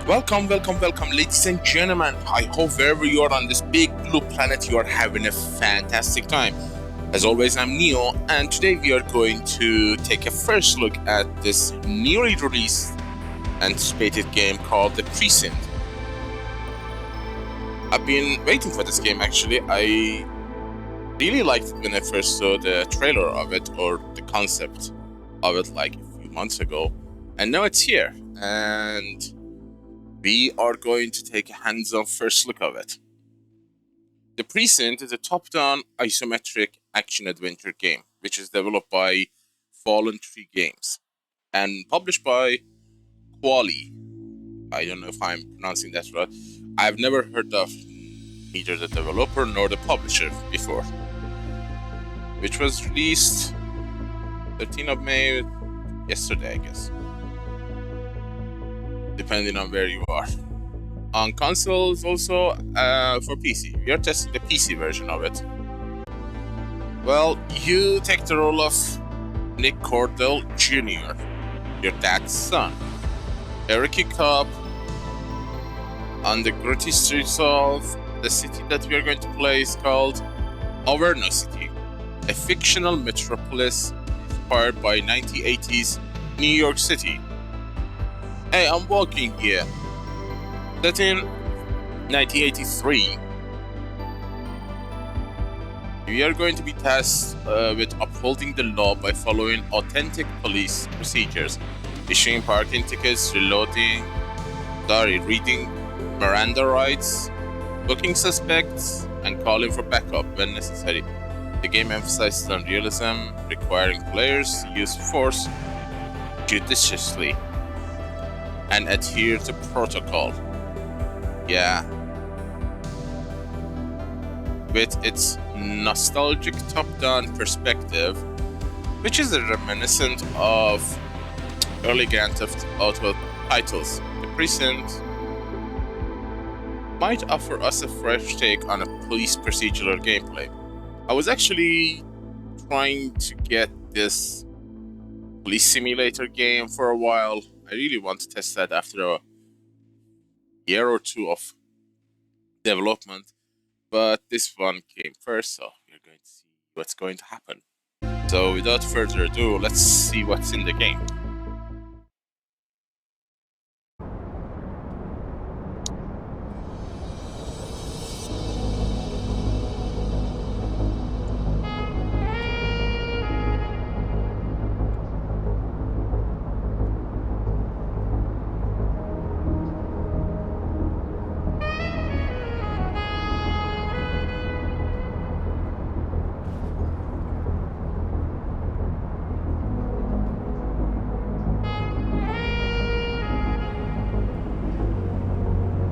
Welcome, ladies and gentlemen. I hope wherever you are on this big blue planet, you are having a fantastic time. As always, I'm Neo, and today we are going to take a first look at this newly released, anticipated game called The Precinct. I've been waiting for this game, actually. I really liked it when I first saw the trailer of it, or the concept of it, like a few months ago. And now it's here, and we are going to take a hands-on first look of it. The Precinct is a top-down isometric action-adventure game, which is developed by Fallen Tree Games and published by Quali. I don't know if I'm pronouncing that right. I've never heard of neither the developer nor the publisher before. Which was released 13th of May, yesterday, I guess. Depending on where you are. On consoles, also for PC. We are testing the PC version of it. Well, you take the role of Nick Cordell Jr., your dad's son. A rookie cop on the gritty streets of the city that we are going to play is called Averno City, a fictional metropolis inspired by 1980s New York City. Hey, I'm walking here. Set in 1983. We are going to be tasked with upholding the law by following authentic police procedures, issuing parking tickets, reading Miranda rights, booking suspects, and calling for backup when necessary. The game emphasizes on realism, requiring players to use force judiciously and adhere to protocol. Yeah. With its nostalgic top-down perspective, which is reminiscent of early Grand Theft Auto titles, The Precinct might offer us a fresh take on a police procedural gameplay. I was actually trying to get this police simulator game for a while. I really want to test that after a year or two of development, but this one came first, so we're going to see what's going to happen. So without further ado, let's see what's in the game.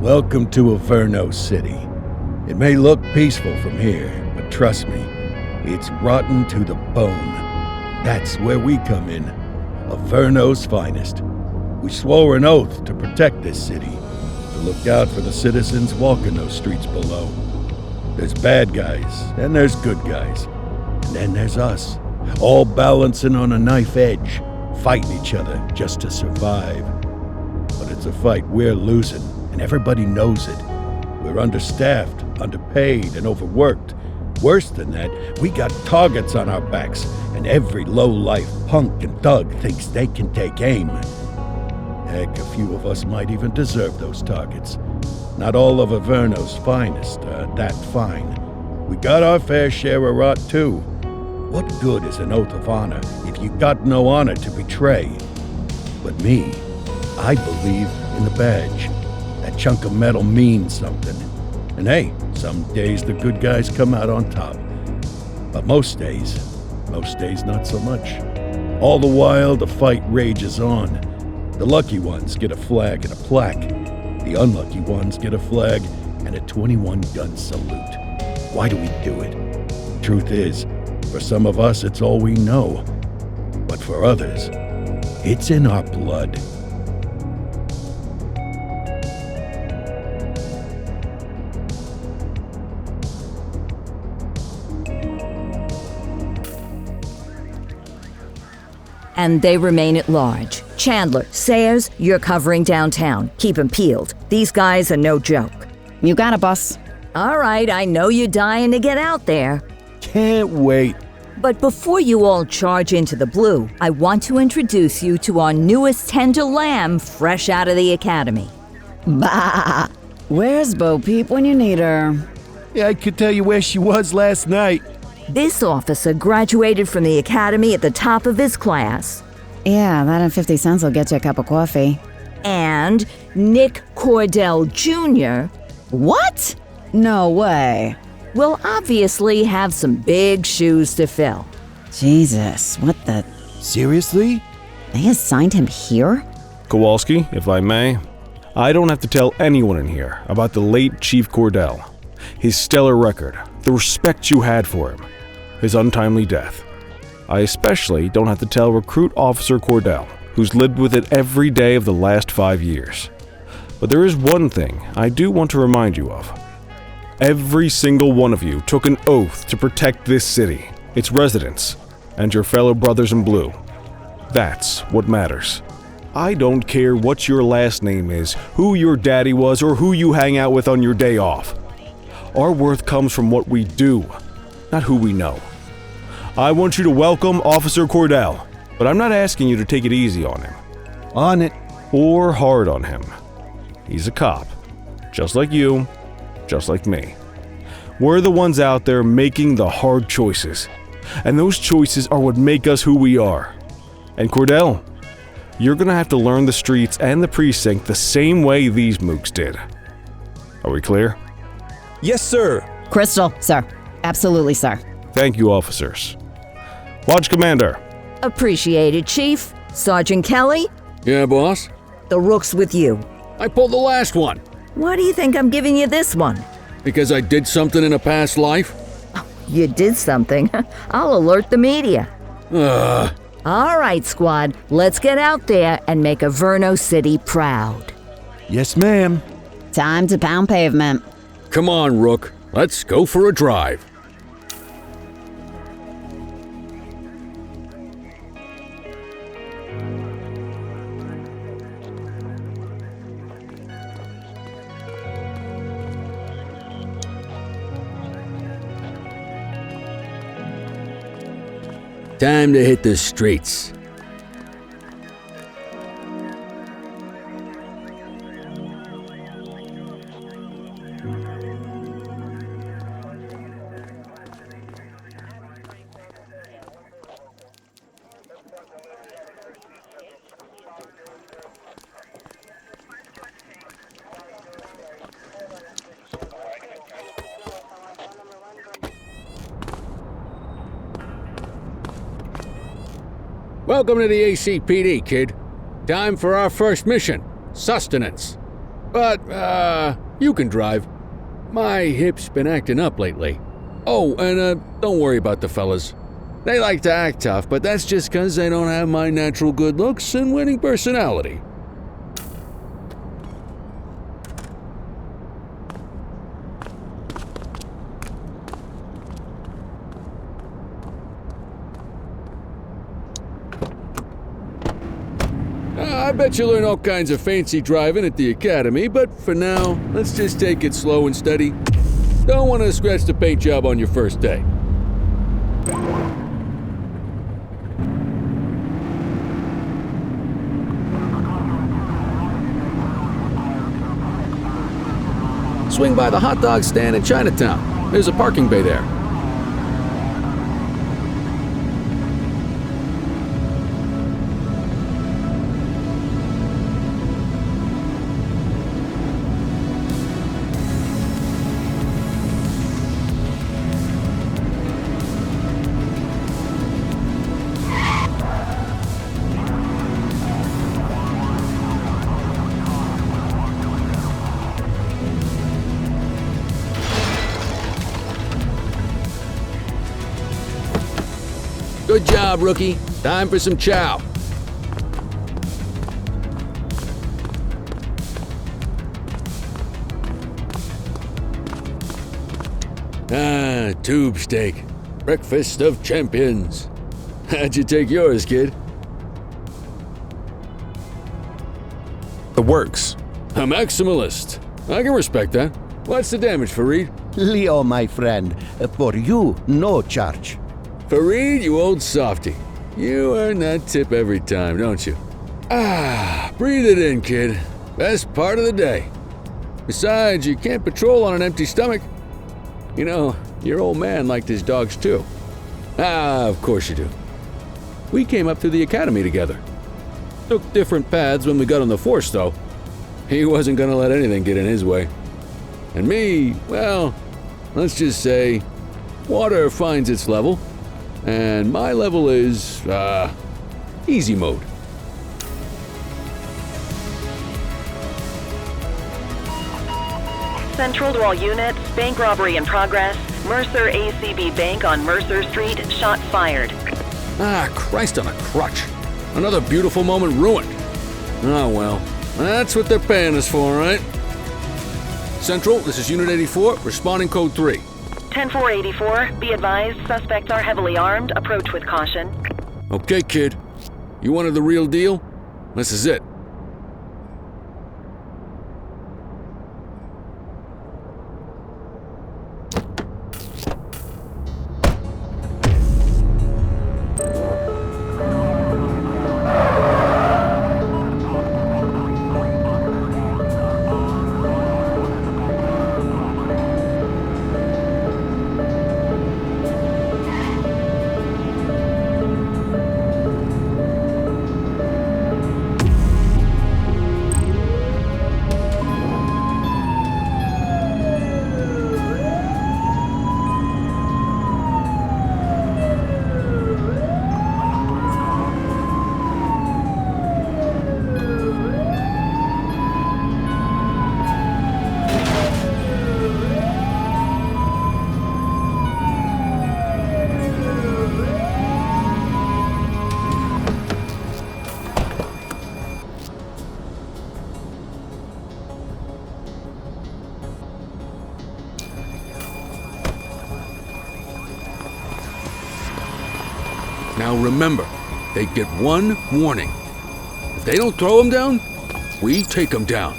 Welcome to Averno City. It may look peaceful from here, but trust me, it's rotten to the bone. That's where we come in. Averno's finest. We swore an oath to protect this city, to look out for the citizens walking those streets below. There's bad guys, and there's good guys. And then there's us, all balancing on a knife edge, fighting each other just to survive. But it's a fight we're losing, and everybody knows it. We're understaffed, underpaid, and overworked. Worse than that, we got targets on our backs, and every low-life punk and thug thinks they can take aim. Heck, a few of us might even deserve those targets. Not all of Averno's finest are that fine. We got our fair share of rot, too. What good is an oath of honor if you got no honor to betray? But me, I believe in the badge. That chunk of metal means something. And hey, some days the good guys come out on top. But most days not so much. All the while, the fight rages on. The lucky ones get a flag and a plaque. The unlucky ones get a flag and a 21-gun salute. Why do we do it? Truth is, for some of us, it's all we know. But for others, it's in our blood. And they remain at large, Chandler, Sayers, you're covering downtown. Keep 'em peeled. These guys are no joke. You got it, boss. All right, I know you're dying to get out there. Can't wait. But before you all charge into the blue, I want to introduce you to our newest tender lamb fresh out of the academy. Bah! Where's Bo Peep when you need her? Yeah, I could tell you where she was last night. This officer graduated from the academy at the top of his class. Yeah, that and 50 cents will get you a cup of coffee. And Nick Cordell Jr. What? No way. will obviously have some big shoes to fill. Jesus, what the... Seriously? They assigned him here? Kowalski, if I may, I don't have to tell anyone in here about the late Chief Cordell, his stellar record, the respect you had for him, his untimely death. I especially don't have to tell Recruit Officer Cordell, who's lived with it every day of the last 5 years. But there is one thing I do want to remind you of. Every single one of you took an oath to protect this city, its residents, and your fellow brothers in blue. That's what matters. I don't care what your last name is, who your daddy was, or who you hang out with on your day off. Our worth comes from what we do, not who we know. I want you to welcome Officer Cordell, but I'm not asking you to take it easy on him. On it. Or hard on him. He's a cop, just like you, just like me. We're the ones out there making the hard choices, and those choices are what make us who we are. And Cordell, you're gonna have to learn the streets and the precinct the same way these mooks did. Are we clear? Yes, sir. Crystal, sir. Absolutely, sir. Thank you, officers. Lodge Commander. Appreciated, Chief. Sergeant Kelly, Yeah, boss? the rook's with you. I pulled the last one Why do you think I'm giving you this one? because I did something in a past life. You did something. I'll alert the media. Ugh. All right, squad, let's get out there and make Averno City proud. Yes, ma'am. Time to pound pavement. Come on, Rook. Let's go for a drive. Time to hit the streets. Welcome to the ACPD, kid. Time for our first mission, sustenance. But, you can drive. My hip's been acting up lately. Oh, and, don't worry about the fellas. They like to act tough, but that's just 'cause they don't have my natural good looks and winning personality. I bet you'll learn all kinds of fancy driving at the academy, but for now, let's just take it slow and steady. Don't want to scratch the paint job on your first day. Swing by the hot dog stand in Chinatown. There's a parking bay there. Good job, rookie. Time for some chow. Ah, tube steak. Breakfast of champions. How'd you take yours, kid? the works. A maximalist. I can respect that. What's the damage, Fareed? Leo, my friend, for you, no charge. Fareed, you old softy. You earn that tip every time, don't you? Breathe it in, kid. Best part of the day. Besides, you can't patrol on an empty stomach. You know, your old man liked his dogs too. Of course you do. We came up through the academy together. Took different paths when we got on the force, though. He wasn't gonna let anything get in his way. And me, well, let's just say, water finds its level, and my level is, easy mode. Central to all units, bank robbery in progress. Mercer ACB Bank on Mercer Street, shots fired. Christ on a crutch. Another beautiful moment ruined. Oh well, that's what they're paying us for, right? Central, this is Unit 84, responding code 3. 10-484, be advised, suspects are heavily armed, approach with caution. Okay, kid. You wanted the real deal? This is it. Now remember, they get one warning. If they don't throw them down, we take them down.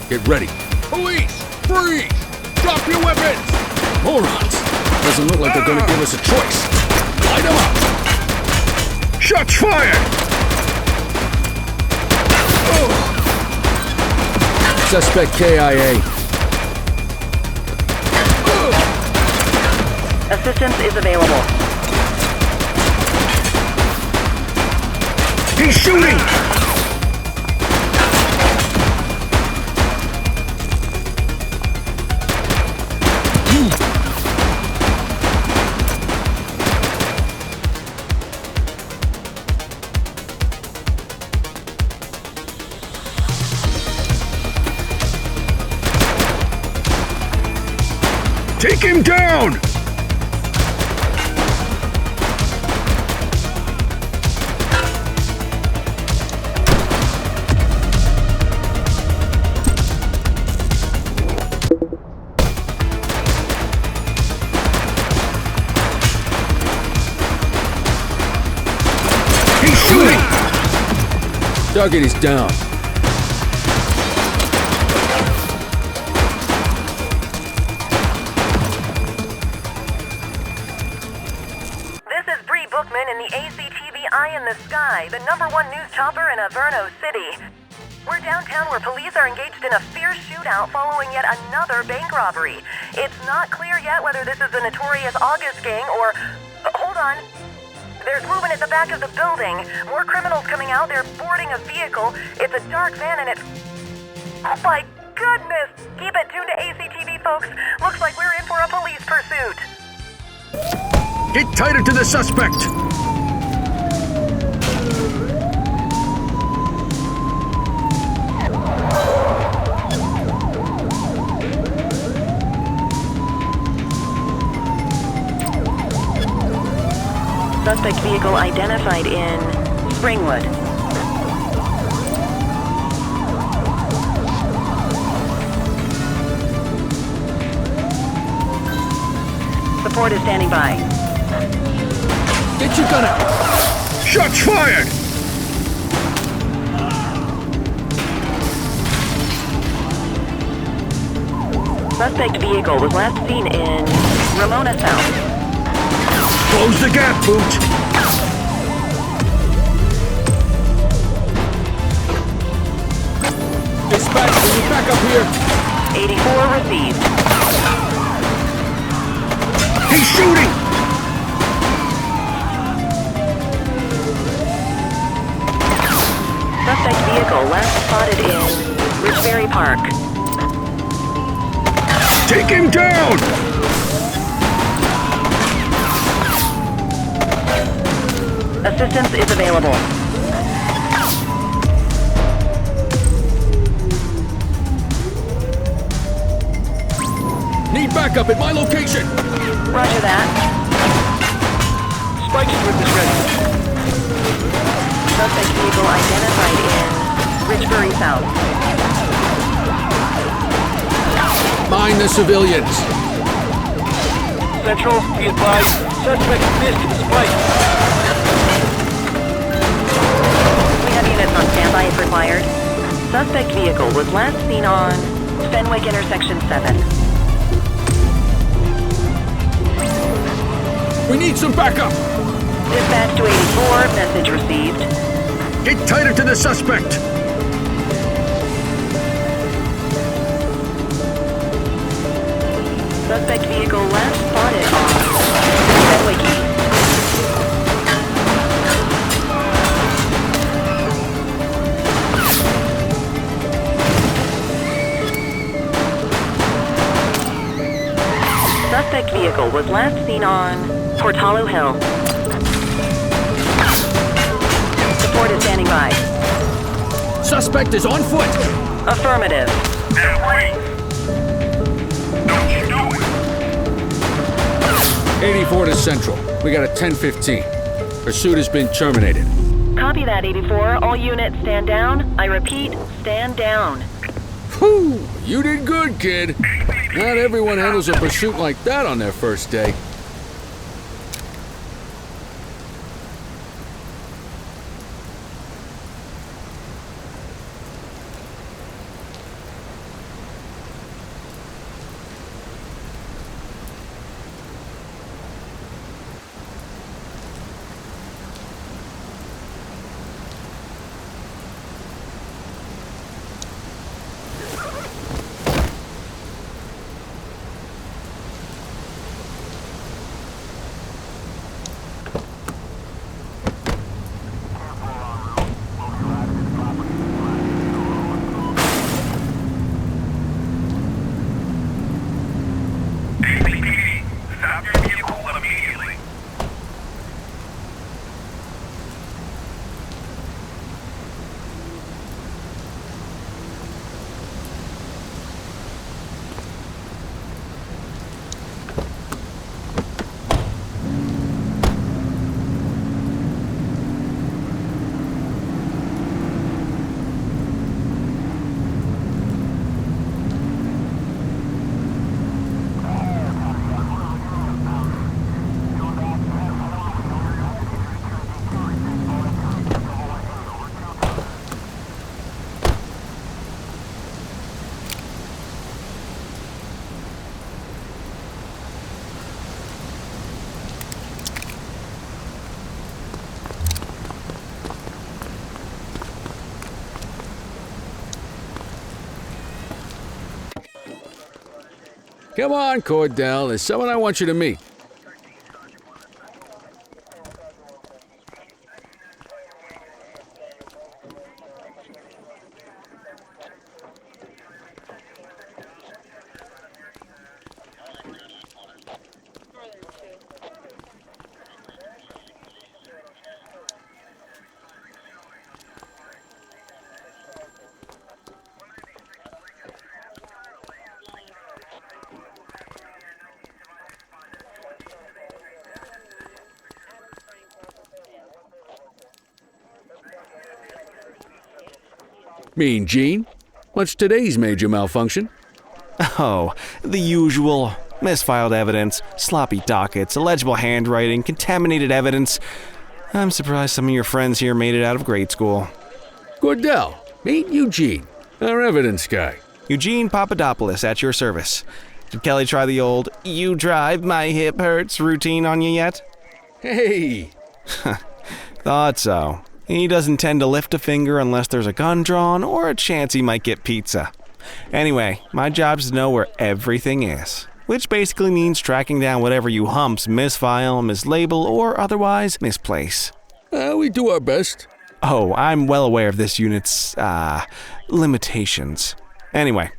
Get ready. Police! Freeze! Drop your weapons! Morons! Doesn't look like they're gonna give us a choice. Light them up! Shots fired! Suspect KIA. Assistance is available. He's shooting! Take him down! Target is down. This is Bree Bookman in the ACTV Eye in the Sky, the #1 news chopper in Averno City. We're downtown where police are engaged in a fierce shootout following yet another bank robbery. It's not clear yet whether this is the notorious August gang or... hold on. There's movement at the back of the building. More criminals coming out. They're boarding a vehicle. It's a dark van and it's... oh my goodness! Keep it tuned to ACTV, folks. Looks like we're in for a police pursuit. Get tighter to the suspect! Suspect vehicle identified in Springwood. Support is standing by. Get your gun out! Shots fired! Suspect vehicle was last seen in Ramona South. Close the gap, Booch! Dispatch, we need back up here. 84 received. He's shooting! Suspect vehicle last spotted in Richberry Park. Take him down! Assistance is available. Need backup at my location. Roger that. Spike strip is ready. Suspect vehicle identified in Richbury South. Mind the civilians. Central, be advised. Suspect missed Spike. We have units on standby if required. Suspect vehicle was last seen on Fenwick Intersection 7. We need some backup. Dispatch to 84, message received. Get tighter to the suspect! Suspect vehicle last spotted on Fenwick East. Suspect vehicle was last seen on Portalo Hill. Support is standing by. Suspect is on foot. Affirmative. Now wait. Don't you do it. 84 to Central. We got a 10:15. Pursuit has been terminated. Copy that, 84. All units stand down. I repeat, stand down. Whew, you did good, kid. Not everyone handles a pursuit like that on their first day. Stop your vehicle immediately. Come on, Cordell. There's someone I want you to meet. Mean Gene? What's today's major malfunction? Oh, the usual. Misfiled evidence, sloppy dockets, illegible handwriting, contaminated evidence. I'm surprised some of your friends here made it out of grade school. Cordell, meet Eugene, our evidence guy. Eugene Papadopoulos at your service. Did Kelly try the old "you drive, my hip hurts" routine on you yet? Hey! Thought so. He doesn't tend to lift a finger unless there's a gun drawn or a chance he might get pizza. Anyway, my job's to know where everything is, which basically means tracking down whatever you humps misfile, mislabel, or otherwise misplace. We do our best. Oh, I'm well aware of this unit's, limitations. Anyway,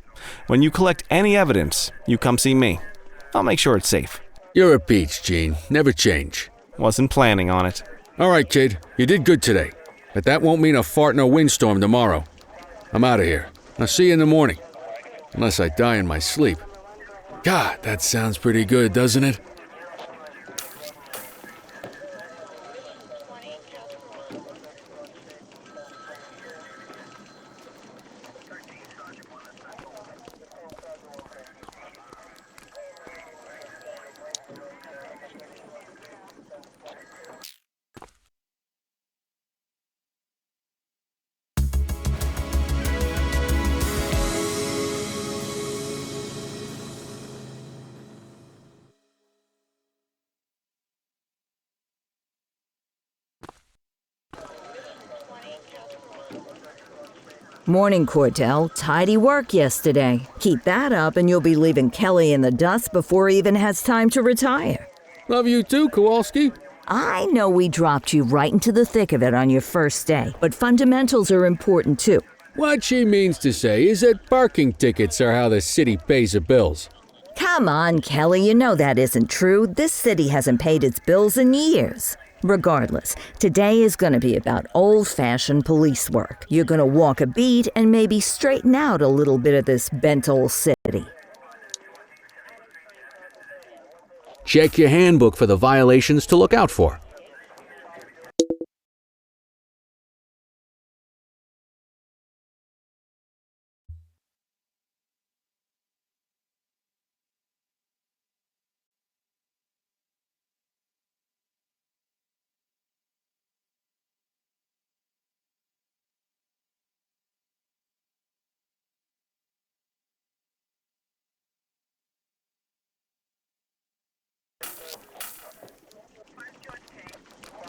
when you collect any evidence, you come see me. I'll make sure it's safe. You're a peach, Gene. Never change. Wasn't planning on it. All right, kid. You did good today. But that won't mean a fart in a windstorm tomorrow. I'm out of here. I'll see you in the morning. Unless I die in my sleep. God, that sounds pretty good, doesn't it? Morning, Cordell. Tidy work yesterday. Keep that up and you'll be leaving Kelly in the dust before he even has time to retire. Love you too, Kowalski. I know we dropped you right into the thick of it on your first day, but fundamentals are important too. What she means to say is that parking tickets are how the city pays the bills. Come on, Kelly, you know that isn't true. This city hasn't paid its bills in years. Regardless, today is going to be about old-fashioned police work. You're going to walk a beat and maybe straighten out a little bit of this bent old city. Check your handbook for the violations to look out for.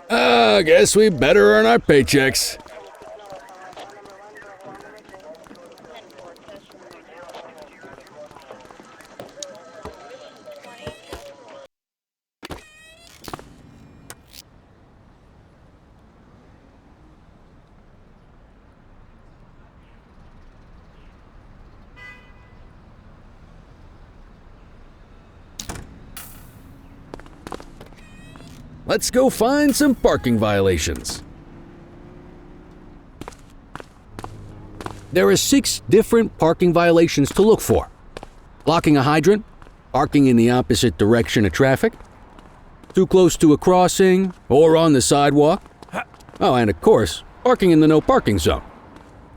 I guess we better earn our paychecks. Let's go find some parking violations. There are 6 different parking violations to look for. Blocking a hydrant, parking in the opposite direction of traffic, too close to a crossing or on the sidewalk. Oh, and of course, parking in the no parking zone.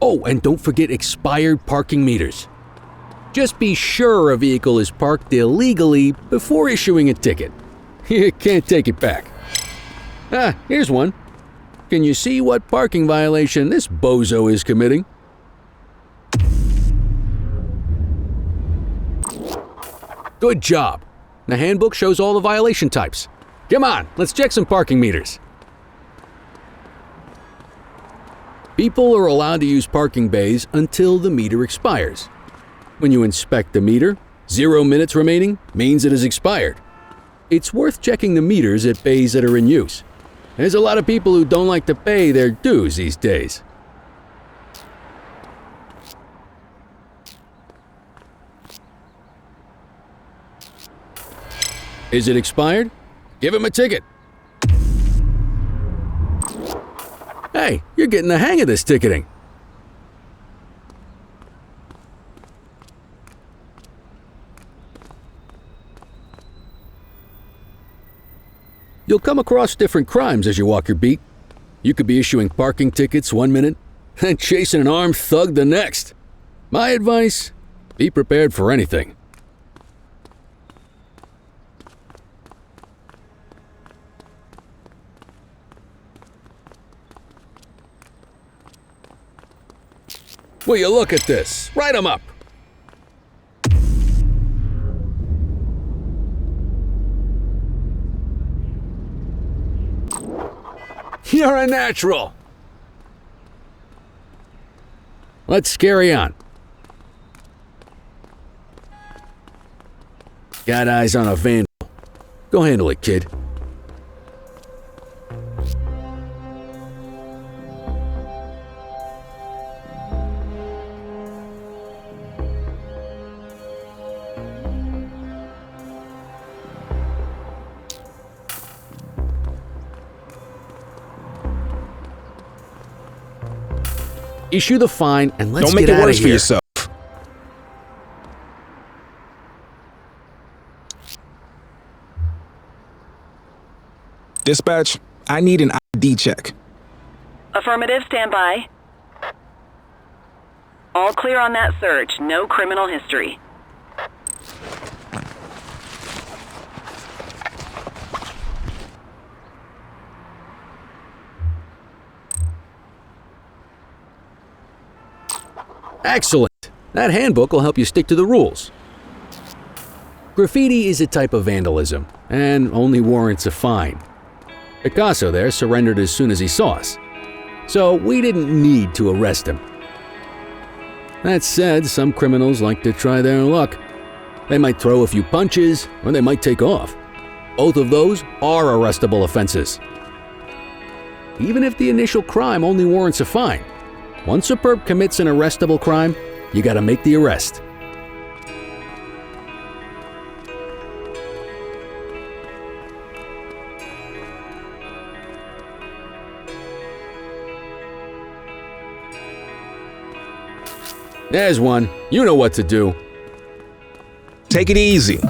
Oh, and don't forget expired parking meters. Just be sure a vehicle is parked illegally before issuing a ticket. You can't take it back. Here's one. Can you see what parking violation this bozo is committing? Good job. The handbook shows all the violation types. Come on, let's check some parking meters. People are allowed to use parking bays until the meter expires. When you inspect the meter, 0 minutes remaining means it has expired. It's worth checking the meters at bays that are in use. There's a lot of people who don't like to pay their dues these days. Is it expired? Give him a ticket. Hey, you're getting the hang of this ticketing. You'll come across different crimes as you walk your beat. You could be issuing parking tickets 1 minute and chasing an armed thug the next. My advice, be prepared for anything. Will you look at this? Write 'em up. You're a natural. Let's carry on. Got eyes on a vandal. Go handle it, kid. Issue the fine and let's Don't make get it out of worse here. for yourself. Dispatch, I need an ID check. Affirmative, stand by. All clear on that search. No criminal history. Excellent. That handbook will help you stick to the rules. Graffiti is a type of vandalism and only warrants a fine. Picasso there surrendered as soon as he saw us, so we didn't need to arrest him. That said, some criminals like to try their luck. They might throw a few punches, or they might take off. Both of those are arrestable offenses. Even if the initial crime only warrants a fine, once a perp commits an arrestable crime, you gotta make the arrest. There's one. You know what to do. Take it easy.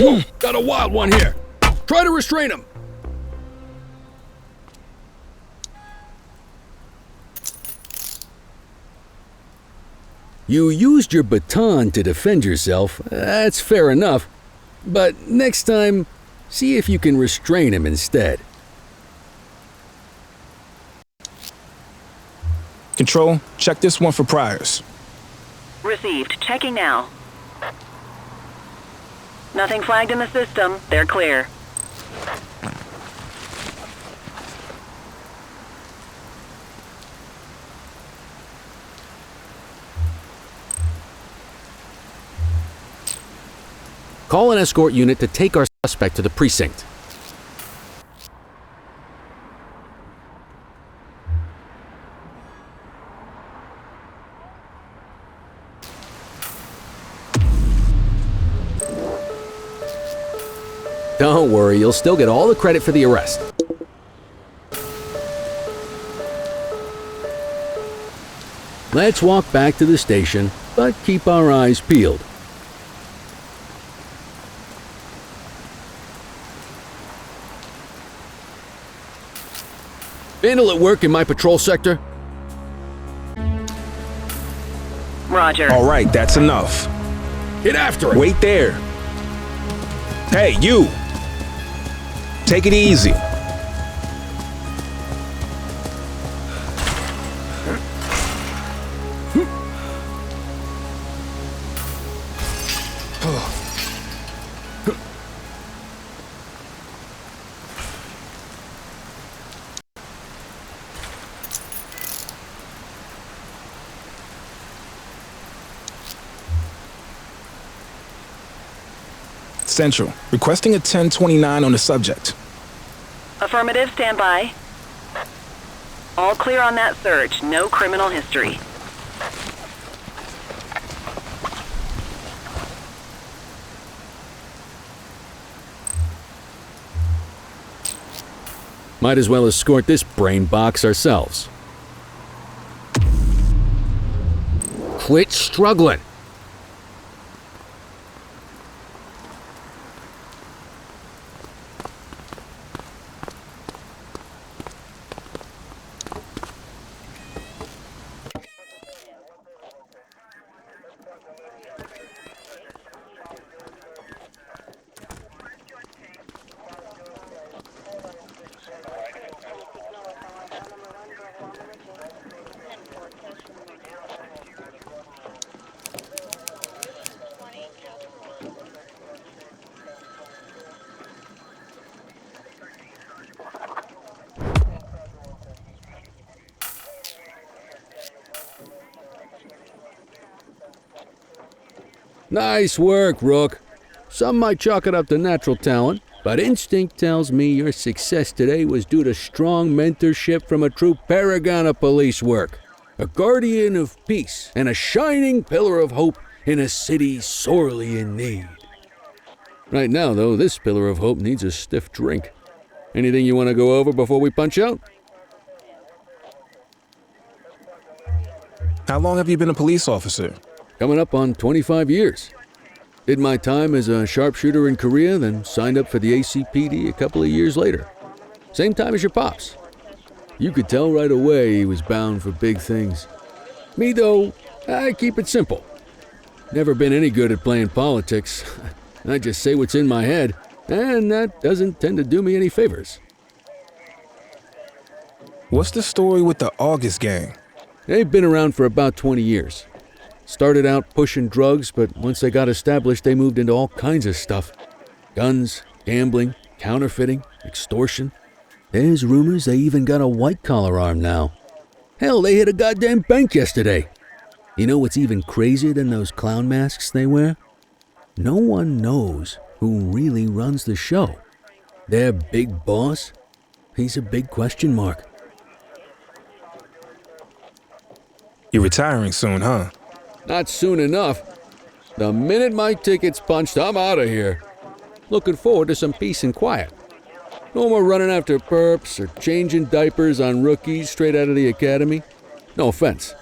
Whoa, got a wild one here. Try to restrain him. You used your baton to defend yourself. That's fair enough. But next time, see if you can restrain him instead. Control, check this one for priors. Received. Checking now. Nothing flagged in the system. They're clear. Call an escort unit to take our suspect to the precinct. Don't worry, you'll still get all the credit for the arrest. Let's walk back to the station, but keep our eyes peeled. Vandal at work in my patrol sector? Roger. All right, that's enough. Get after it! Wait there. Hey, you! Take it easy. Central, requesting a 1029 on the subject. Affirmative, stand by. All clear on that search. No criminal history. Might as well escort this brain box ourselves. Quit struggling. Nice work, Rook. Some might chalk it up to natural talent, but instinct tells me your success today was due to strong mentorship from a true paragon of police work, a guardian of peace, and a shining pillar of hope in a city sorely in need. Right now, though, this pillar of hope needs a stiff drink. Anything you want to go over before we punch out? How long have you been a police officer? Coming up on 25 years. Did my time as a sharpshooter in Korea, then signed up for the ACPD a couple of years later. Same time as your pops. You could tell right away he was bound for big things. Me, though, I keep it simple. Never been any good at playing politics. I just say what's in my head, and that doesn't tend to do me any favors. What's the story with the August gang? They've been around for about 20 years. Started out pushing drugs, but once they got established, they moved into all kinds of stuff. Guns, gambling, counterfeiting, extortion. There's rumors they even got a white-collar arm now. Hell, they hit a goddamn bank yesterday. You know what's even crazier than those clown masks they wear? No one knows who really runs the show. Their big boss? He's a big question mark. You're retiring soon, huh? Not soon enough. The minute my ticket's punched, I'm out of here. Looking forward to some peace and quiet. No more running after perps or changing diapers on rookies straight out of the academy. No offense.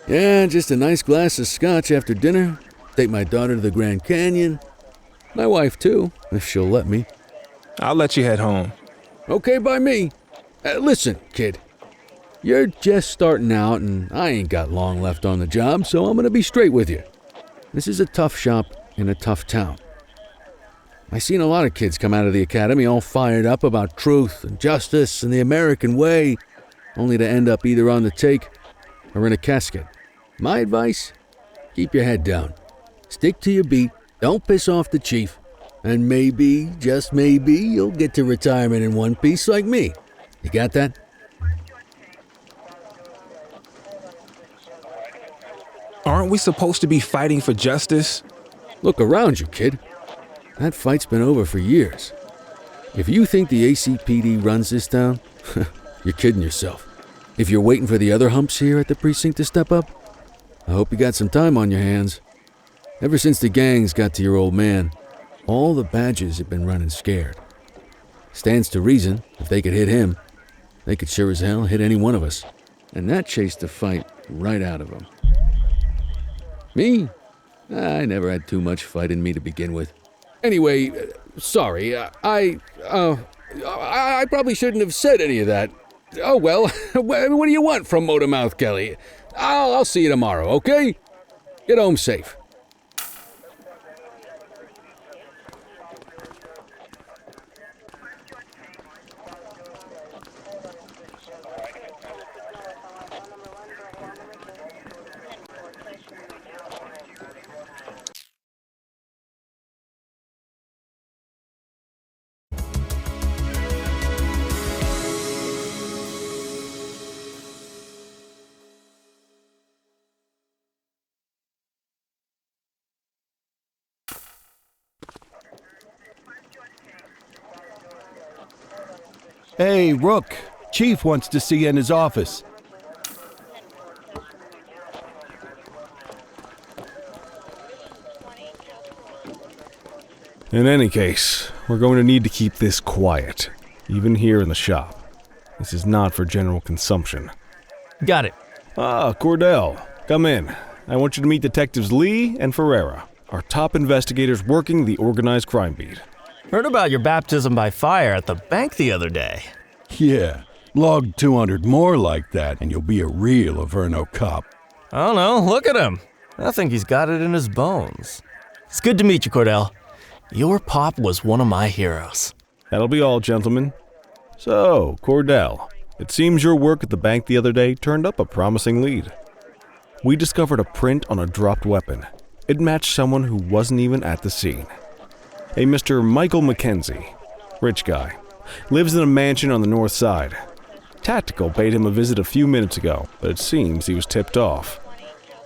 Yeah, just a nice glass of scotch after dinner. Take my daughter to the Grand Canyon. My wife, too, if she'll let me. I'll let you head home. Okay by me. Listen, kid. You're just starting out, and I ain't got long left on the job, so I'm gonna be straight with you. This is a tough shop in a tough town. I seen a lot of kids come out of the academy all fired up about truth and justice and the American way, only to end up either on the take or in a casket. My advice? Keep your head down. Stick to your beat, don't piss off the chief, and maybe, just maybe, you'll get to retirement in one piece like me. You got that? Aren't we supposed to be fighting for justice? Look around you, kid. That fight's been over for years. If you think the ACPD runs this town, you're kidding yourself. If you're waiting for the other humps here at the precinct to step up, I hope you got some time on your hands. Ever since the gangs got to your old man, all the badges have been running scared. Stands to reason, if they could hit him, they could sure as hell hit any one of us. And that chased the fight right out of them. Me? I never had too much fight in me to begin with. Anyway, sorry, I probably shouldn't have said any of that. Oh well, what do you want from Motormouth Kelly? I'll see you tomorrow, okay? Get home safe. Hey, Rook. Chief wants to see you in his office. In any case, we're going to need to keep this quiet, even here in the shop. This is not for general consumption. Got it. Ah, Cordell, come in. I want you to meet Detectives Lee and Ferreira, our top investigators working the organized crime beat. Heard about your baptism by fire at the bank the other day. Yeah, log 200 more like that and you'll be a real Averno cop. I don't know, look at him. I think he's got it in his bones. It's good to meet you, Cordell. Your pop was one of my heroes. That'll be all, gentlemen. So, Cordell, it seems your work at the bank the other day turned up a promising lead. We discovered a print on a dropped weapon. It matched someone who wasn't even at the scene. A Mr. Michael McKenzie, rich guy, lives in a mansion on the north side. Tactical paid him a visit a few minutes ago, but it seems he was tipped off.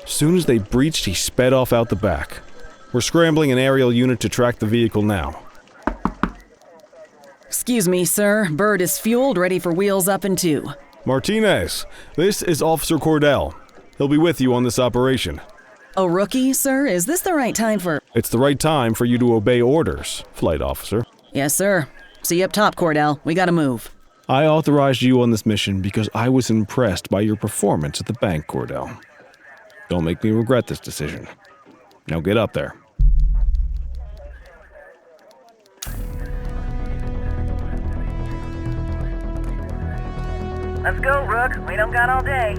Soon as they breached, he sped off out the back. We're scrambling an aerial unit to track the vehicle now. Excuse me, sir. Bird is fueled, ready for wheels up in 2. Martinez, this is Officer Cordell. He'll be with you on this operation. A rookie, sir? Is this the right time for... It's the right time for you to obey orders, Flight Officer. Yes, sir. See you up top, Cordell. We gotta move. I authorized you on this mission because I was impressed by your performance at the bank, Cordell. Don't make me regret this decision. Now get up there. Let's go, Rook. We don't got all day.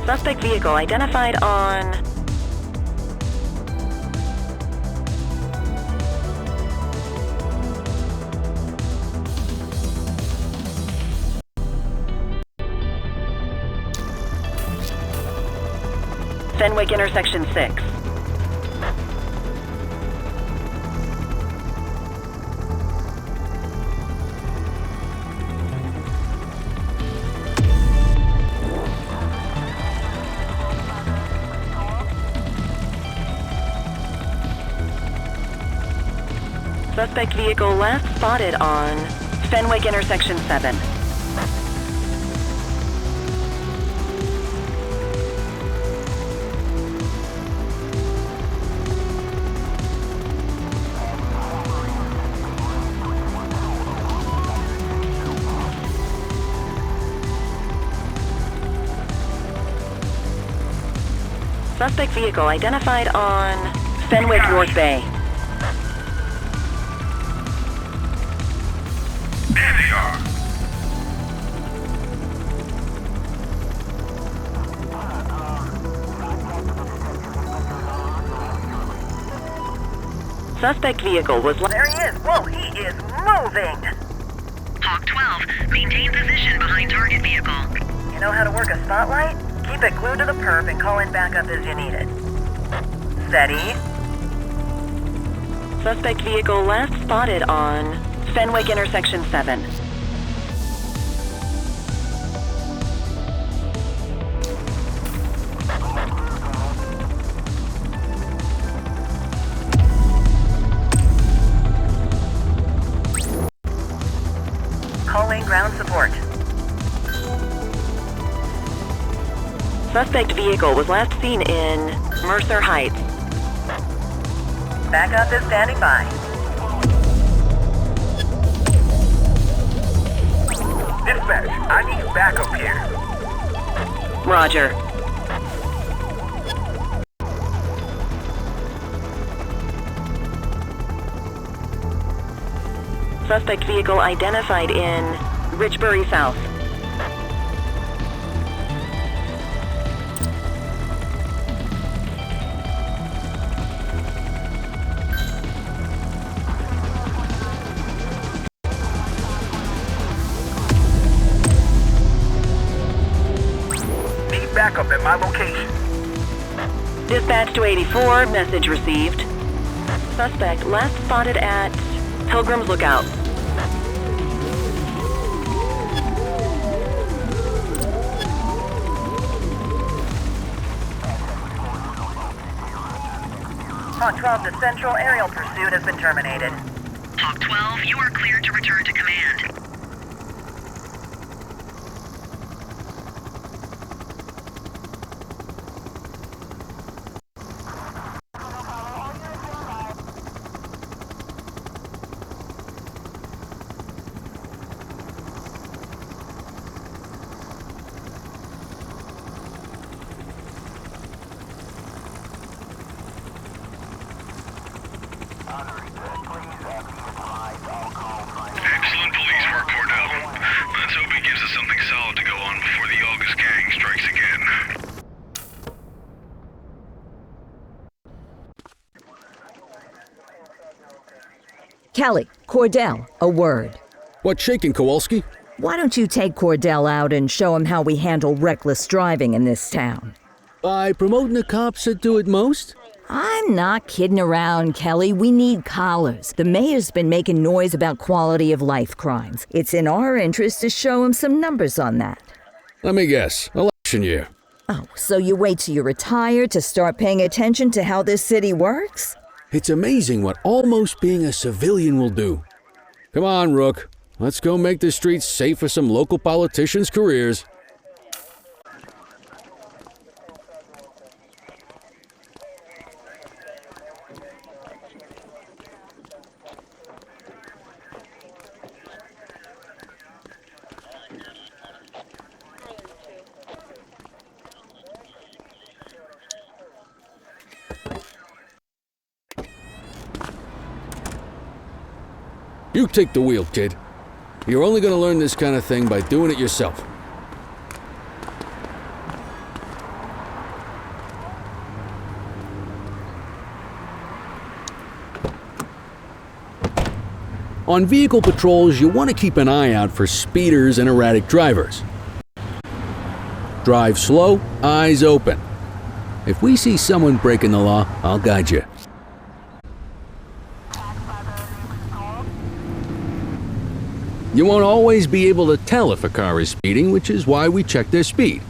Suspect vehicle identified on... Fenwick intersection 6. Suspect vehicle last spotted on Fenwick intersection 7. Suspect vehicle identified on Fenwick North Bay. There they are. Suspect vehicle was... There he is! Whoa, he is moving! Hawk 12, maintain position behind target vehicle. You know how to work a spotlight? Keep it glued to the perp and call in backup as you need it. Steady. Suspect vehicle last spotted on Fenwick intersection 7. Calling ground support. Suspect vehicle was last seen in Mercer Heights. Backup is standing by. Dispatch, I need backup here. Roger. Suspect vehicle identified in Richbury South. Need backup at my location. Dispatch to 84, message received. Suspect last spotted at Pilgrim's Lookout. Hawk 12, the central aerial pursuit has been terminated. Hawk 12, you are cleared to return to command. Excellent police work, Cordell. Let's hope he gives us something solid to go on before the August gang strikes again. Kelly, Cordell, a word. What's shaking, Kowalski? Why don't you take Cordell out and show him how we handle reckless driving in this town? By promoting the cops that do it most? I'm not kidding around, Kelly. We need collars. The mayor's been making noise about quality of life crimes. It's in our interest to show him some numbers on that. Let me guess. Election year. Oh, so you wait till you retire to start paying attention to how this city works? It's amazing what almost being a civilian will do. Come on, Rook. Let's go make the streets safe for some local politicians' careers. You take the wheel, kid. You're only going to learn this kind of thing by doing it yourself. On vehicle patrols, you want to keep an eye out for speeders and erratic drivers. Drive slow, eyes open. If we see someone breaking the law, I'll guide you. You won't always be able to tell if a car is speeding, which is why we check their speed.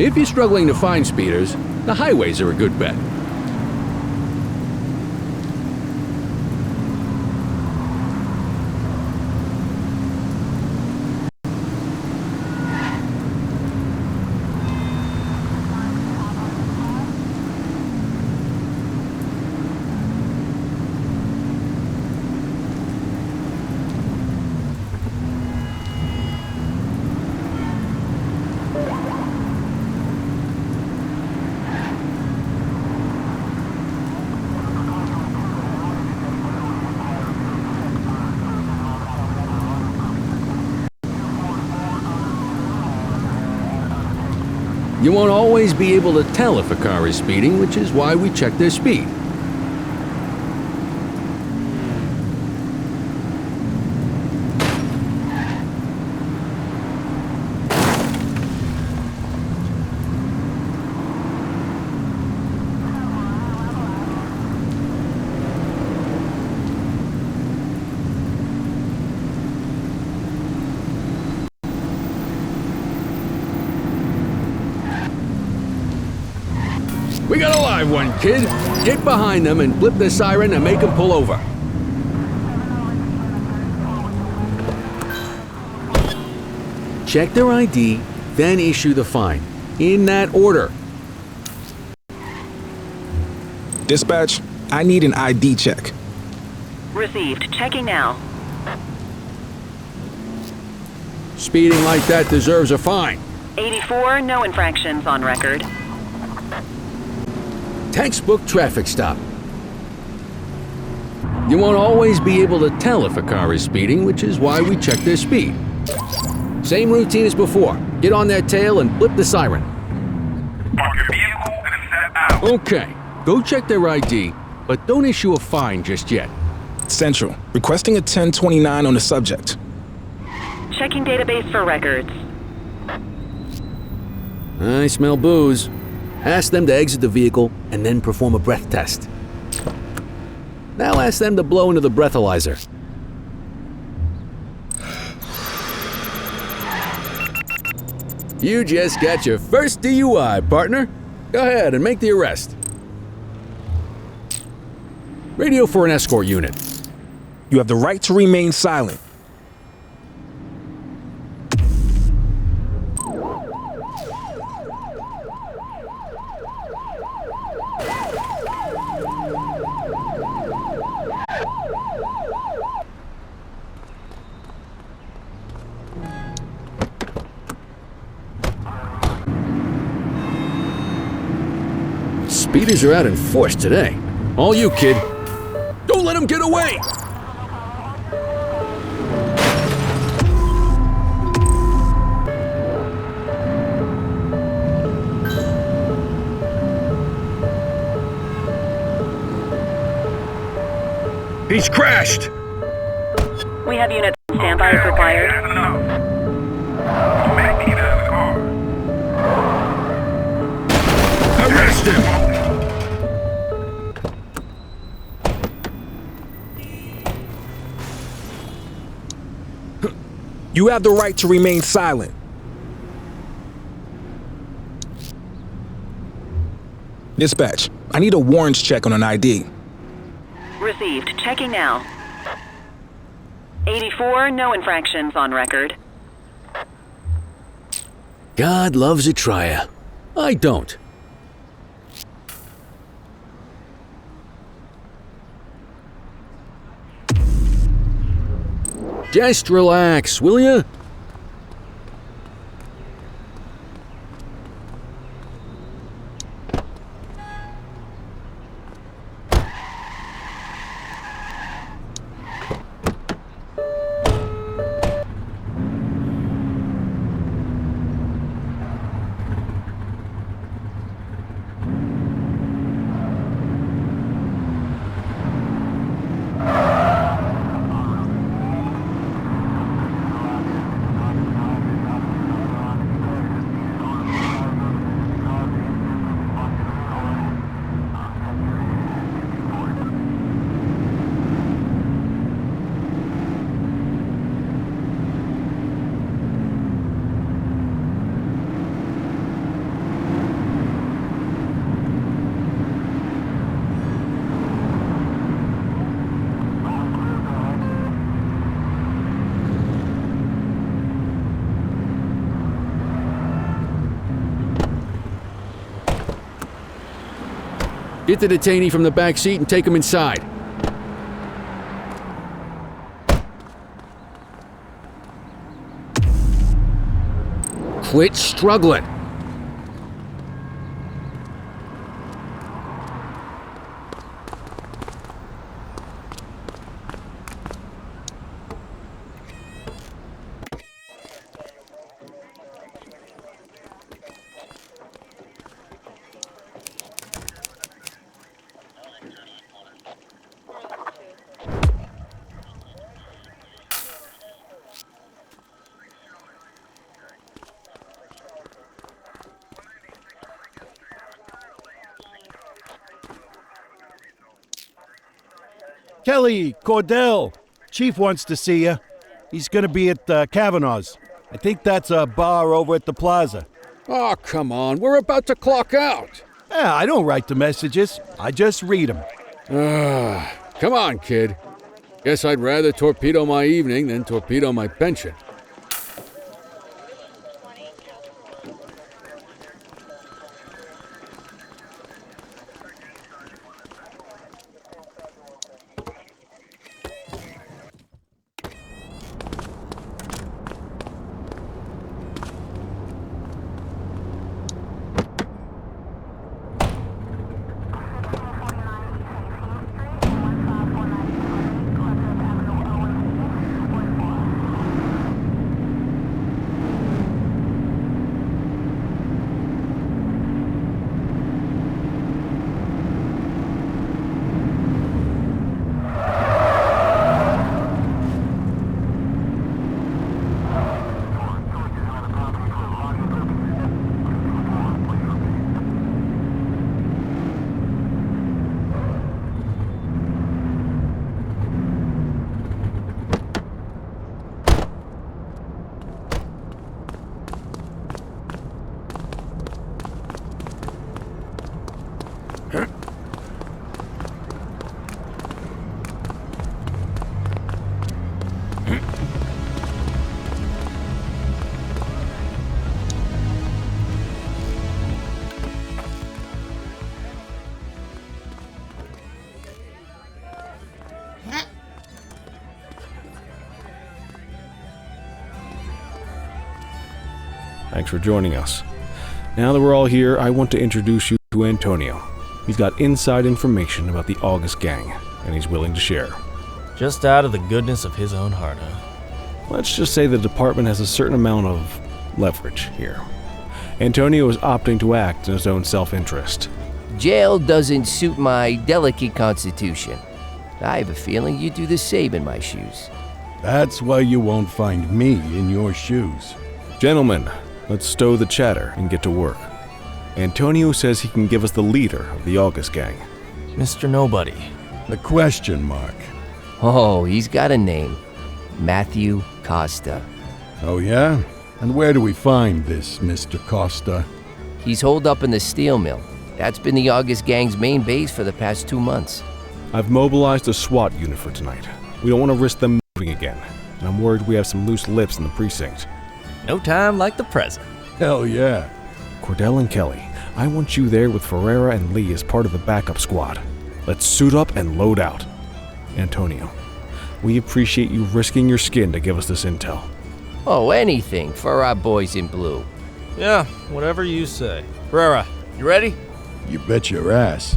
If you're struggling to find speeders, the highways are a good bet. You won't always be able to tell if a car is speeding, which is why we check their speed. We got a live one, kid. Get behind them and flip the siren and make them pull over. Check their ID, then issue the fine. In that order. Dispatch, I need an ID check. Received. Checking now. Speeding like that deserves a fine. 84, no infractions on record. Textbook traffic stop. You won't always be able to tell if a car is speeding, which is why we check their speed. Same routine as before. Get on their tail and flip the siren. Park your vehicle and step out. Okay, go check their ID, but don't issue a fine just yet. Central, requesting a 1029 on the subject. Checking database for records. I smell booze. Ask them to exit the vehicle and then perform a breath test. Now ask them to blow into the breathalyzer. You just got your first DUI, partner. Go ahead and make the arrest. Radio for an escort unit. You have the right to remain silent. Speeders are out in force today. All you, kid. Don't let them get away! He's crashed! We have units on standby as required. Arrest him! You have the right to remain silent. Dispatch, I need a warrants check on an ID. Received. Checking now. 84, no infractions on record. God loves a trier. I don't. Just relax, will ya? Get the detainee from the back seat and take him inside. Quit struggling. Kelly, Cordell. Chief wants to see you. He's gonna be at Kavanaugh's. I think that's a bar over at the plaza. Oh, come on. We're about to clock out. Yeah, I don't write the messages. I just read them. Come on, kid. Guess I'd rather torpedo my evening than torpedo my pension. Thanks for joining us. Now that we're all here, I want to introduce you to Antonio. He's got inside information about the August gang, and he's willing to share. Just out of the goodness of his own heart, huh? Let's just say the department has a certain amount of leverage here. Antonio is opting to act in his own self-interest. Jail doesn't suit my delicate constitution. I have a feeling you'd do the same in my shoes. That's why you won't find me in your shoes. Gentlemen, let's stow the chatter and get to work. Antonio says he can give us the leader of the August gang. Mr. Nobody. The question mark. Oh, he's got a name. Matthew Costa. Oh yeah? And where do we find this Mr. Costa? He's holed up in the steel mill. That's been the August gang's main base for the past 2 months. I've mobilized a SWAT unit for tonight. We don't want to risk them moving again, and I'm worried we have some loose lips in the precinct. No time like the present. Hell yeah. Cordell and Kelly, I want you there with Ferreira and Lee as part of the backup squad. Let's suit up and load out. Antonio, we appreciate you risking your skin to give us this intel. Oh, anything for our boys in blue. Yeah, whatever you say. Ferreira, you ready? You bet your ass.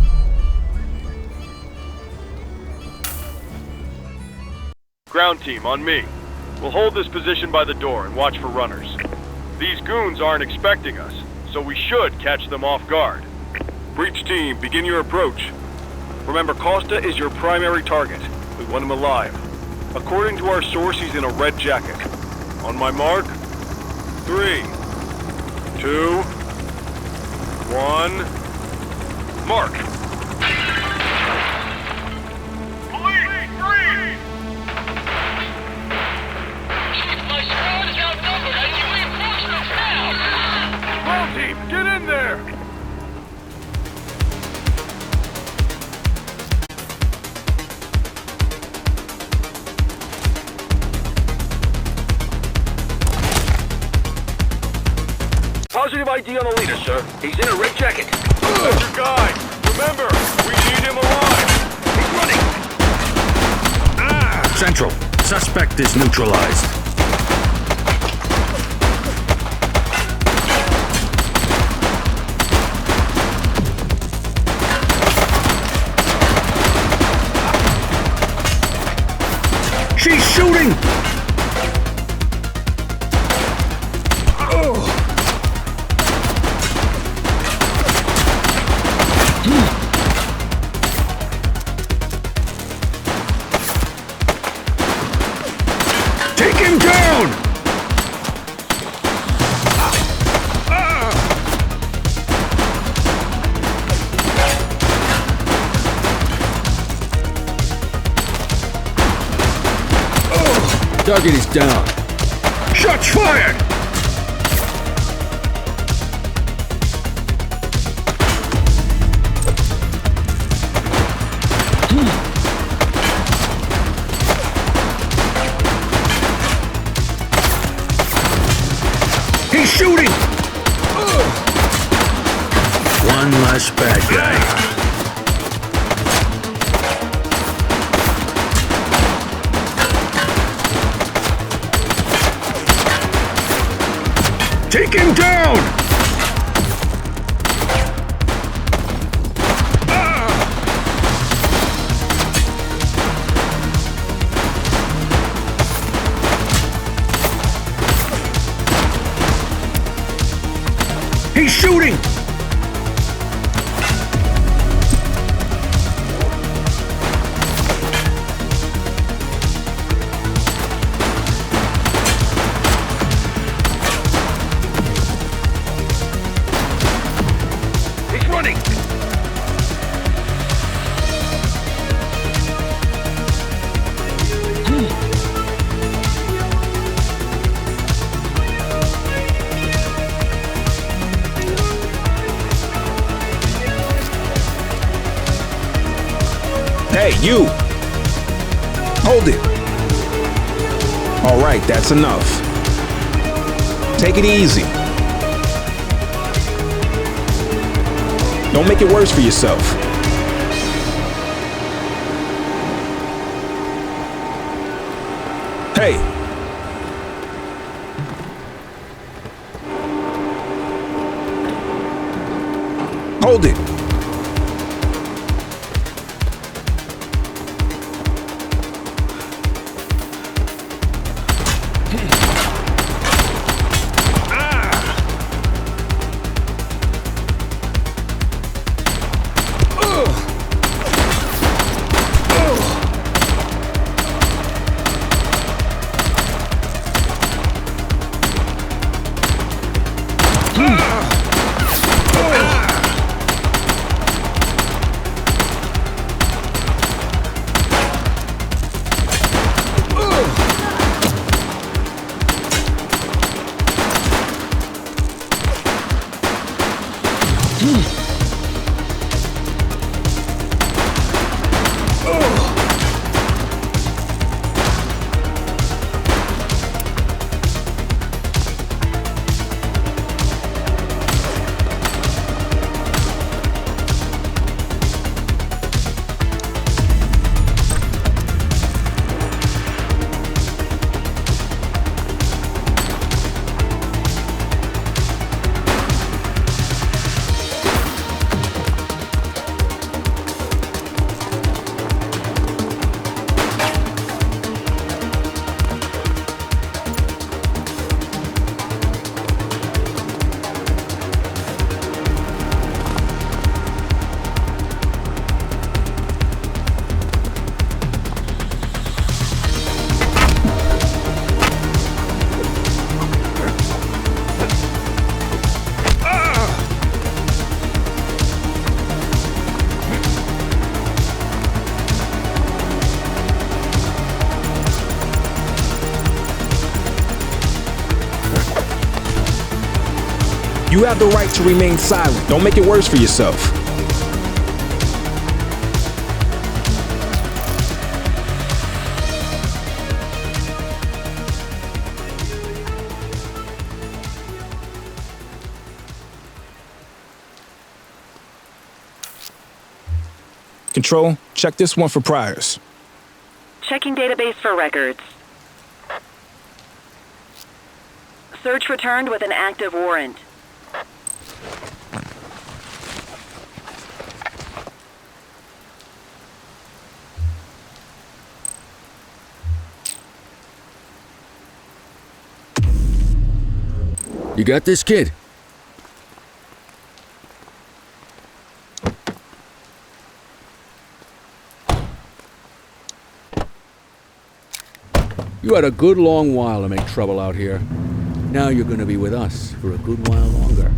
Ground team, on me. We'll hold this position by the door and watch for runners. These goons aren't expecting us, so we should catch them off guard. Breach team, begin your approach. Remember, Costa is your primary target. We want him alive. According to our source, he's in a red jacket. On my mark, 3, 2, 1, mark! Police, freeze! My squad is outnumbered. I need reinforcements now! Ground team, get in there! Positive ID on the leader, sir. He's in a red jacket. That's your guy. Remember, we need him alive. He's running. Central, suspect is neutralized. She's shooting! Take him down! Target is down. Shots fired! He's shooting! One less bad guy. Take him down! He's shooting! He's running. Hey, you! Hold it. All right, that's enough. Take it easy. Don't make it worse for yourself. Hey! Hold it! You have the right to remain silent. Don't make it worse for yourself. Control, check this one for priors. Checking database for records. Search returned with an active warrant. You got this, kid? You had a good long while to make trouble out here. Now you're gonna be with us for a good while longer.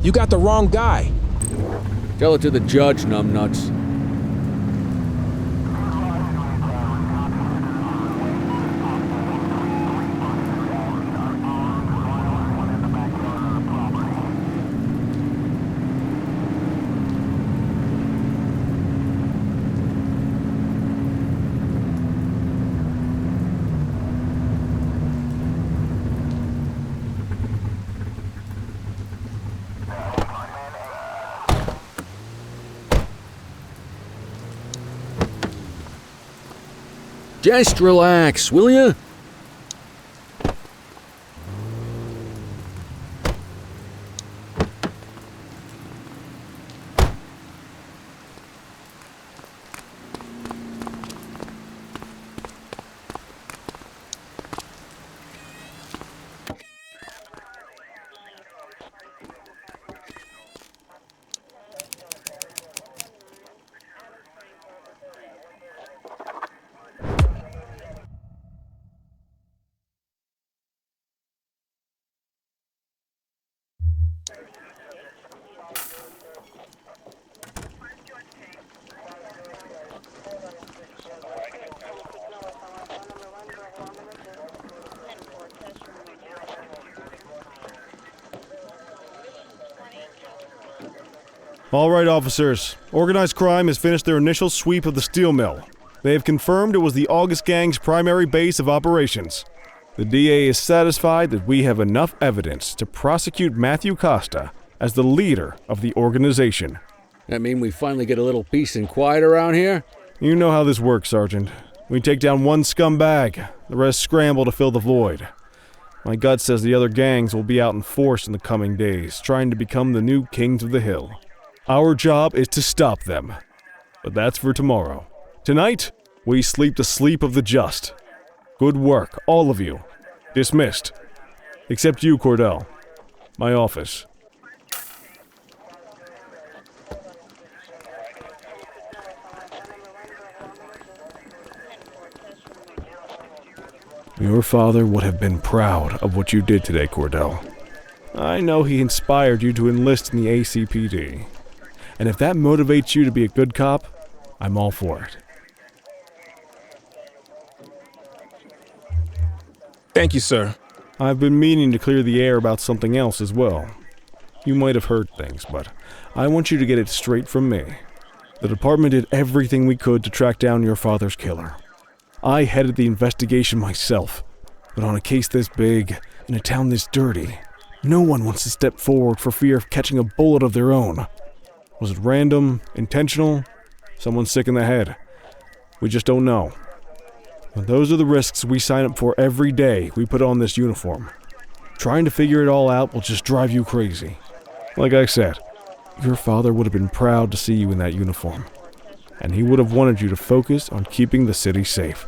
You got the wrong guy. Tell it to the judge, numbnuts. Just relax, will ya? All right, officers. Organized crime has finished their initial sweep of the steel mill. They have confirmed it was the August Gang's primary base of operations. The DA is satisfied that we have enough evidence to prosecute Matthew Costa as the leader of the organization. That mean we finally get a little peace and quiet around here? You know how this works, Sergeant. We take down one scumbag, the rest scramble to fill the void. My gut says the other gangs will be out in force in the coming days, trying to become the new kings of the hill. Our job is to stop them. But that's for tomorrow. Tonight, we sleep the sleep of the just. Good work, all of you. Dismissed. Except you, Cordell. My office. Your father would have been proud of what you did today, Cordell. I know he inspired you to enlist in the ACPD. And if that motivates you to be a good cop, I'm all for it. Thank you, sir. I've been meaning to clear the air about something else as well. You might have heard things, but I want you to get it straight from me. The department did everything we could to track down your father's killer. I headed the investigation myself, but on a case this big, in a town this dirty, no one wants to step forward for fear of catching a bullet of their own. Was it random, intentional, someone sick in the head? We just don't know. But those are the risks we sign up for every day we put on this uniform. Trying to figure it all out will just drive you crazy. Like I said, your father would have been proud to see you in that uniform, and he would have wanted you to focus on keeping the city safe.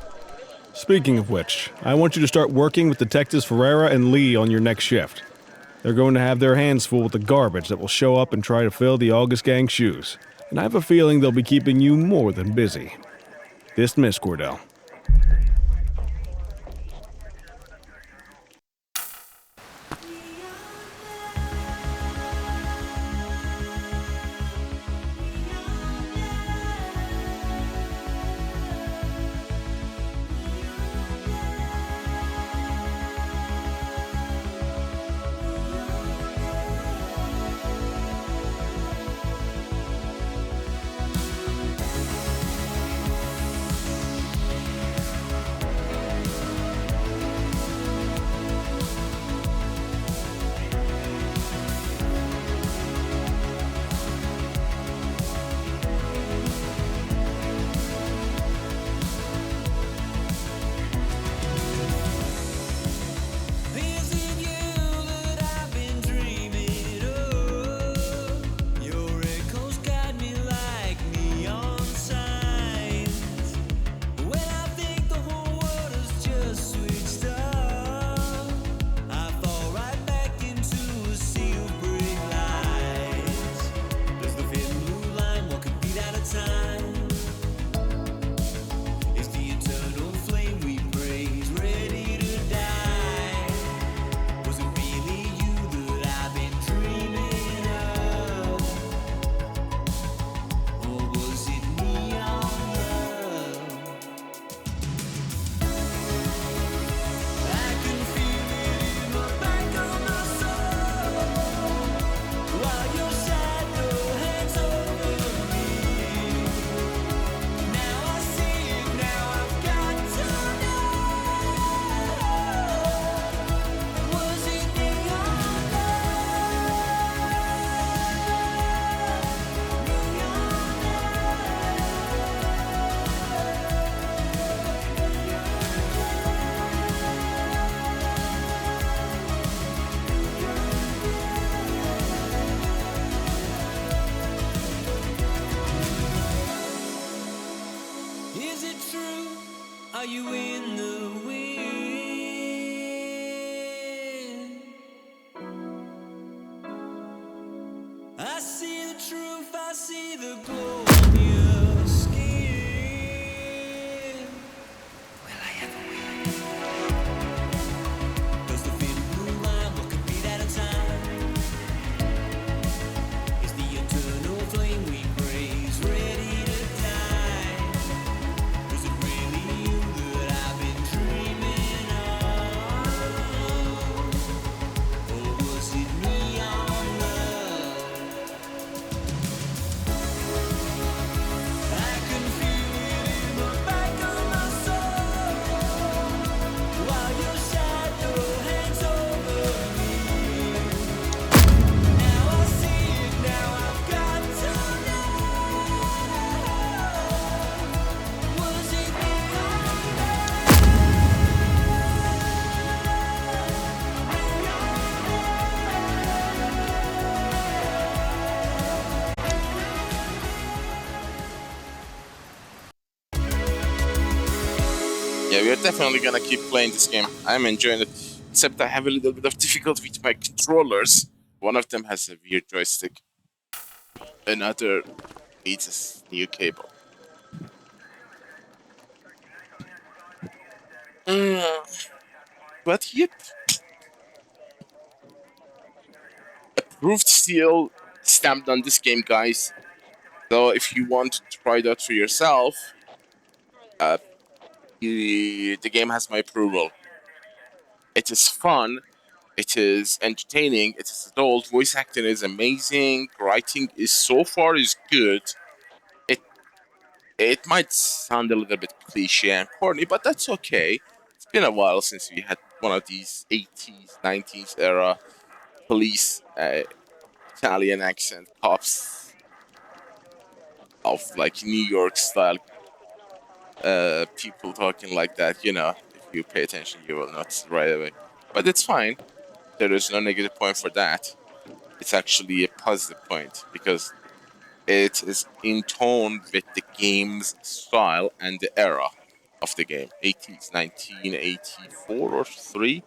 Speaking of which, I want you to start working with Detectives Ferreira and Lee on your next shift. They're going to have their hands full with the garbage that will show up and try to fill the August Gang's shoes, and I have a feeling they'll be keeping you more than busy. Dismiss, Cordell. Are you in the wind? I see the truth, I see the glow on your skin. Will I ever win? Does the thin blue line, what could be that a time? Is the eternal flame we praise ready to die? Was it really you that I've been dreaming of? Or was it neon love? I can feel it in the back of my soul, while your shadow hangs over me. Now I see it, now I've got to know. Was it Yeah, we are definitely gonna keep playing this game. I'm enjoying it, except I have a little bit of difficulty with my controllers. One of them has a weird joystick. Another needs a new cable. But yep. Approved seal stamped on this game, guys. So if you want to try that for yourself, the game has my approval. It is fun. It is entertaining. It is adult. Voice acting is amazing. Writing is so far is good. It might sound a little bit cliche and corny, but that's okay. It's been a while since we had one of these 80s, 90s era police Italian accent cops of like New York style people talking like that. You know, if you pay attention, you will notice right away. But it's fine. There is no negative point for that. It's actually a positive point because it is in tone with the game's style and the era of the game. 80s, 1984 or 3.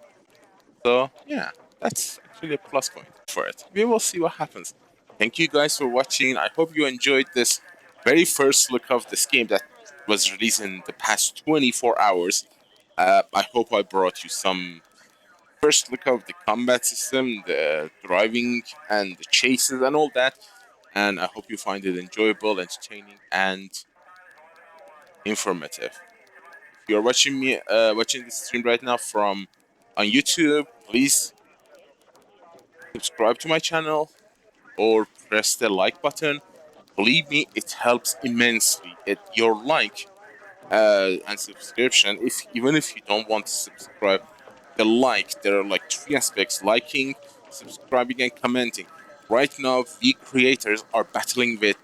So, yeah, that's actually a plus point for it. We will see what happens. Thank you guys for watching. I hope you enjoyed this very first look of this game that was released in the past 24 hours. I hope I brought you some first look of the combat system, the driving, and the chases, and all that. And I hope you find it enjoyable, entertaining, and informative. If you're watching me, watching this stream right now from on YouTube, please subscribe to my channel or press the like button. Believe me, it helps immensely. Your like and subscription, even if you don't want to subscribe, there are like 3 aspects: liking, subscribing, and commenting. Right now, we creators are battling with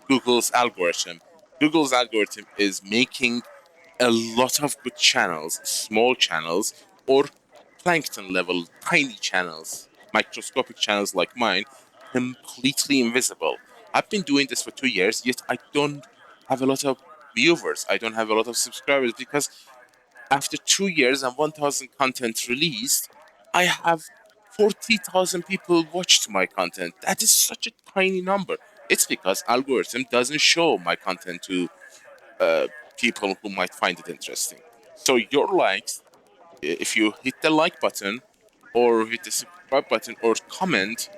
Google's algorithm. Google's algorithm is making a lot of good channels, small channels, or plankton level, tiny channels, microscopic channels like mine, completely invisible. I've been doing this for 2 years, yet I don't have a lot of viewers. I don't have a lot of subscribers because after 2 years and 1,000 content released, I have 40,000 people watched my content. That is such a tiny number. It's because algorithm doesn't show my content to people who might find it interesting. So your likes, if you hit the like button or hit the subscribe button or comment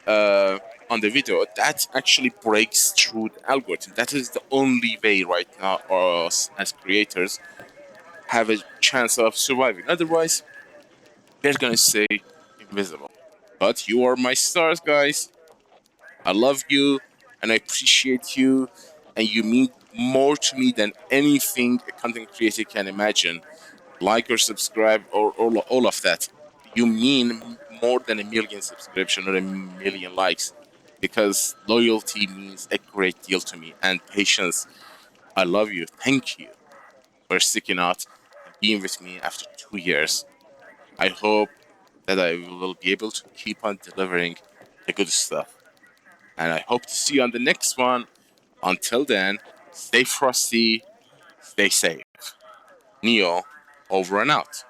on the video, that actually breaks through the algorithm. That is the only way right now us as creators have a chance of surviving. Otherwise, they're gonna stay invisible. But you are my stars, guys. I love you and I appreciate you, and you mean more to me than anything a content creator can imagine. Like or subscribe or all of that. You mean more than a million subscription or a million likes, because loyalty means a great deal to me, and patience. I love you. Thank you for sticking out and being with me after 2 years. I hope that I will be able to keep on delivering the good stuff. And I hope to see you on the next one. Until then, stay frosty, stay safe. Neo, over and out.